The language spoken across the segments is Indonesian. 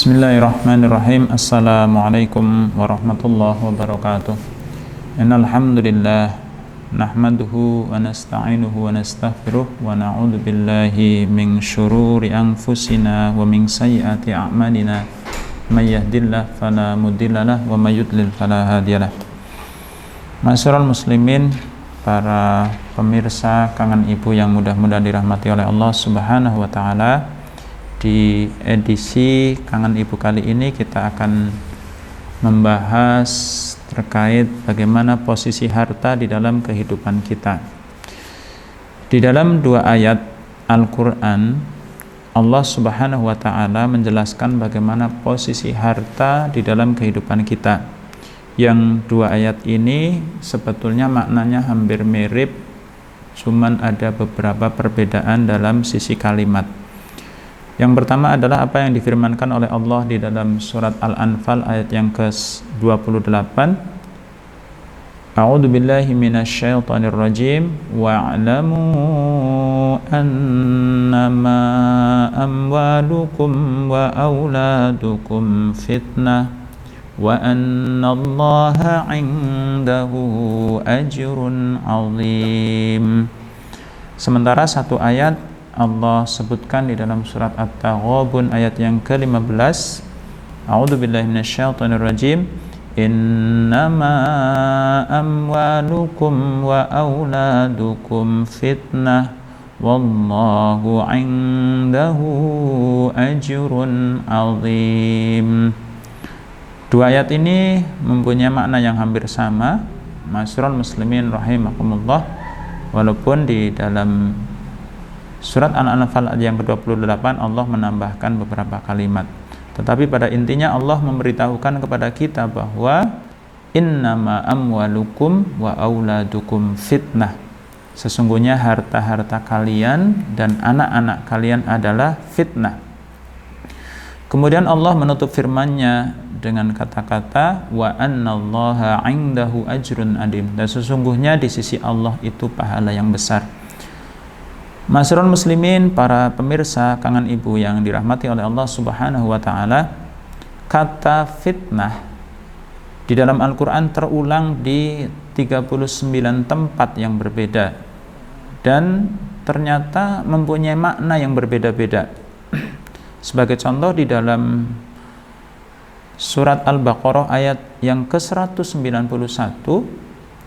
Bismillahirrahmanirrahim. Assalamualaikum warahmatullahi wabarakatuh. Innal hamdalillah nahmaduhu wa nasta'inuhu wa nastaghfiruh wa na'udzu billahi min syururi anfusina wa min sayyiati a'malina. May yahdihillahu fala mudhillalah wa may yudlil fala hadiyalah. Ma'asyiral muslimin, para pemirsa kangen ibu yang mudah-mudahan dirahmati oleh Allah Subhanahu wa taala. Di edisi Kangen Ibu kali ini kita akan membahas terkait bagaimana posisi harta di dalam kehidupan kita. Di dalam dua ayat Al-Quran, Allah Subhanahu wa ta'ala menjelaskan bagaimana posisi harta di dalam kehidupan kita. Yang dua ayat ini sebetulnya maknanya hampir mirip, cuman ada beberapa perbedaan dalam sisi kalimat. Yang pertama adalah apa yang difirmankan oleh Allah di dalam surat Al-Anfal ayat yang ke-28. A'udzu billahi minasyaitonir rajim. Wa'lamu annama amwalukum wa auladukum fitnah wa annallaha 'indahu ajrun 'azim. Sementara satu ayat Allah sebutkan di dalam surat At-Taghabun ayat yang ke-15. A'udzu billahi minasyaitonir rajim. Innama amwalukum wa auladukum fitnah wallahu 'indahu ajrun 'azim. Dua ayat ini mempunyai makna yang hampir sama, ma'asyiral muslimin rahimakumullah, walaupun di dalam surat Al-Anfal ayat yang ke-28 Allah menambahkan beberapa kalimat. Tetapi pada intinya Allah memberitahukan kepada kita bahwa innama amwalukum wa auladukum fitnah. Sesungguhnya harta-harta kalian dan anak-anak kalian adalah fitnah. Kemudian Allah menutup firman-Nya dengan kata-kata wa annallaha 'indahu ajrun adim. Dan sesungguhnya di sisi Allah itu pahala yang besar. Ma'asyiral muslimin, para pemirsa kangen ibu yang dirahmati oleh Allah Subhanahu wa taala, kata fitnah di dalam Al-Qur'an terulang di 39 tempat yang berbeda dan ternyata mempunyai makna yang berbeda-beda. Sebagai contoh, di dalam surat Al-Baqarah ayat yang ke-191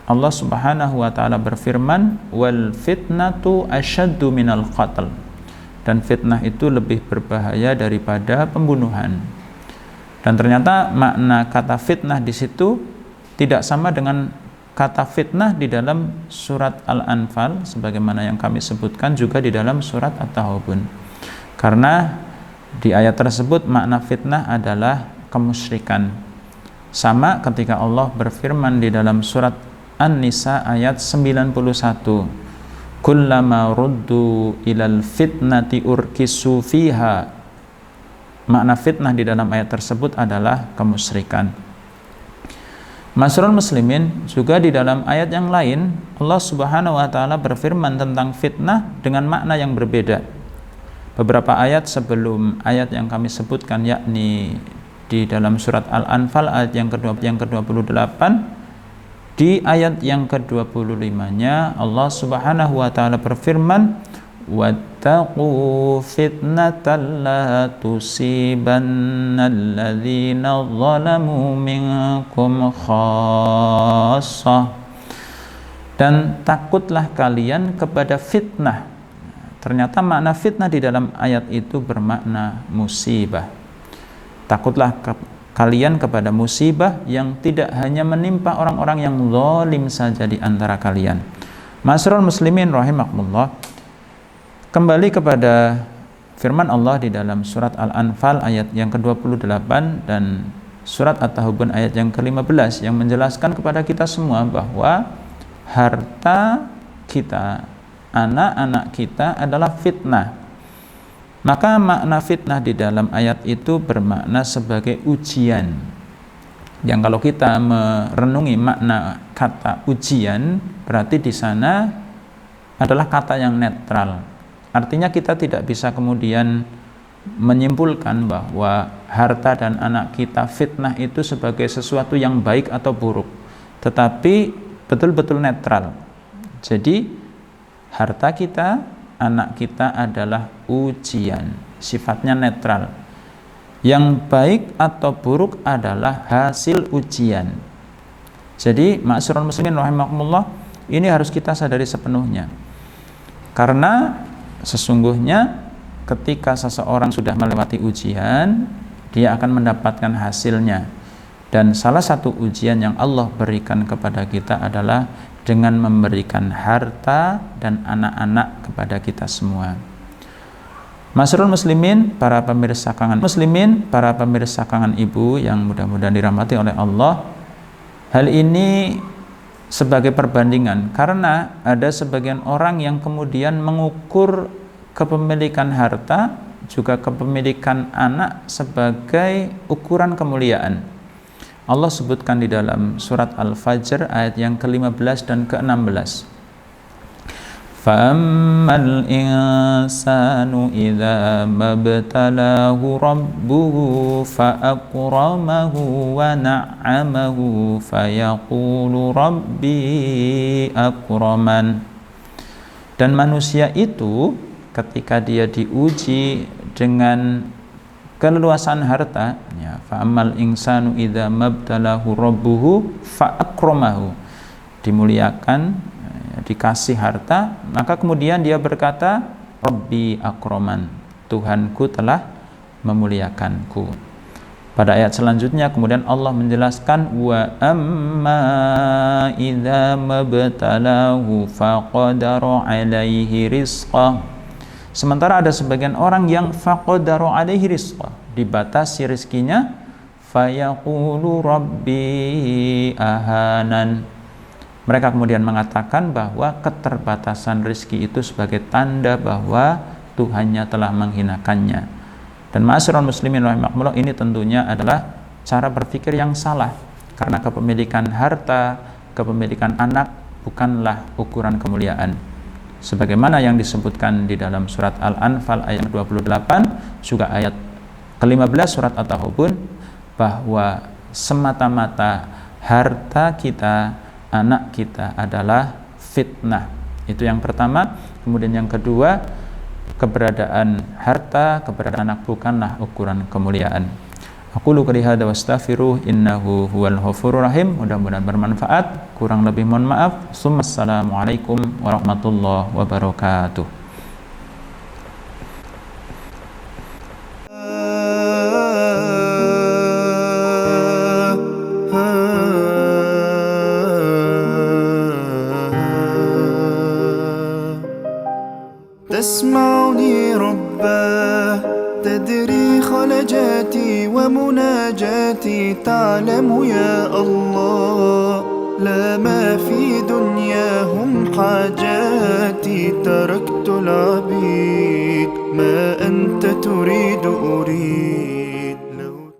Allah Subhanahu wa taala berfirman, wal fitnatu asyaddu minal qatl. Dan fitnah itu lebih berbahaya daripada pembunuhan. Dan ternyata makna kata fitnah di situ tidak sama dengan kata fitnah di dalam surat Al-Anfal sebagaimana yang kami sebutkan juga di dalam surat At-Taghabun. Karena di ayat tersebut makna fitnah adalah kemusyrikan. Sama ketika Allah berfirman di dalam surat An-Nisa ayat 91. Kullama ruddu ilal fitnati urkisu fiha. Makna fitnah di dalam ayat tersebut adalah kemusyrikan. Ma'asyiral muslimin, juga di dalam ayat yang lain Allah Subhanahu wa taala berfirman tentang fitnah dengan makna yang berbeda. Beberapa ayat sebelum ayat yang kami sebutkan, yakni di dalam surat Al-Anfal ayat yang ke-28, di ayat yang ke-25-nya Allah Subhanahu wa taala berfirman, wattaqu fitnatan la tusibannal ladzina zalamu minkum khassah. Dan takutlah kalian kepada fitnah. Ternyata makna fitnah di dalam ayat itu bermakna musibah. Takutlah kalian kepada musibah yang tidak hanya menimpa orang-orang yang zalim saja di antara kalian. Ma'asyiral muslimin rahimakumullah, kembali kepada firman Allah di dalam surat Al-Anfal ayat yang ke-28 dan surat At-Taghabun ayat yang ke-15 yang menjelaskan kepada kita semua bahwa harta kita, anak-anak kita adalah fitnah. Maka makna fitnah di dalam ayat itu bermakna sebagai ujian. Yang kalau kita merenungi makna kata ujian, berarti di sana adalah kata yang netral. Artinya kita tidak bisa kemudian menyimpulkan bahwa harta dan anak kita fitnah itu sebagai sesuatu yang baik atau buruk, tetapi betul-betul netral. Jadi harta kita, anak kita adalah ujian, sifatnya netral. Yang baik atau buruk adalah hasil ujian. Jadi ma'asyiral muslimin rahimakumullah, ini harus kita sadari sepenuhnya. Karena sesungguhnya ketika seseorang sudah melewati ujian, dia akan mendapatkan hasilnya. Dan salah satu ujian yang Allah berikan kepada kita adalah dengan memberikan harta dan anak-anak kepada kita semua. Ma'asyiral muslimin, para pemirsa kangen ibu yang mudah-mudahan dirahmati oleh Allah. Hal ini sebagai perbandingan, karena ada sebagian orang yang kemudian mengukur kepemilikan harta juga kepemilikan anak sebagai ukuran kemuliaan. Allah sebutkan di dalam surat Al-Fajr ayat yang ke-15 dan ke-16. Fa'ammal insanu idza mabtalahu rabbuhu fa'akramahu wa na'amahu fayaqulu rabbi akraman. Dan manusia itu ketika dia diuji dengan keleluasan harta, ya, fa'amal insanu idza mabtalahu rabbuhu fa'akramahu, dimuliakan, ya, dikasih harta, maka kemudian dia berkata rabbi akraman, Tuhanku telah memuliakanku. Pada ayat selanjutnya kemudian Allah menjelaskan wa amma idza mabtalahu faqadara alaihi rizqah. Sementara ada sebagian orang yang faqadaru alaihi rizqah, dibatasi rizkinya, fayaqulu rabbi ahanan. Mereka kemudian mengatakan bahwa keterbatasan rizki itu sebagai tanda bahwa Tuhannya telah menghinakannya. Dan ma'asyiral muslimin rahimakumullah, ini tentunya adalah cara berpikir yang salah, karena kepemilikan harta, kepemilikan anak bukanlah ukuran kemuliaan. Sebagaimana yang disebutkan di dalam surat Al-Anfal ayat 28, juga ayat ke-15 surat At-Taghabun, bahwa semata-mata harta kita, anak kita adalah fitnah. Itu yang pertama. Kemudian yang kedua, keberadaan harta, keberadaan anak bukanlah ukuran kemuliaan. Aqulu qouli hadza wastaghfiruh innahu huwal ghafurur rahim. Mudah-mudahan bermanfaat. Kurang lebih mohon maaf. Assalamualaikum warahmatullahi wabarakatuh. تسمعني رباه تدري خلجاتي ومناجاتي تعلم يا الله لا ما في دنياهم حاجاتي تركت العبيد ما أنت تريد أريد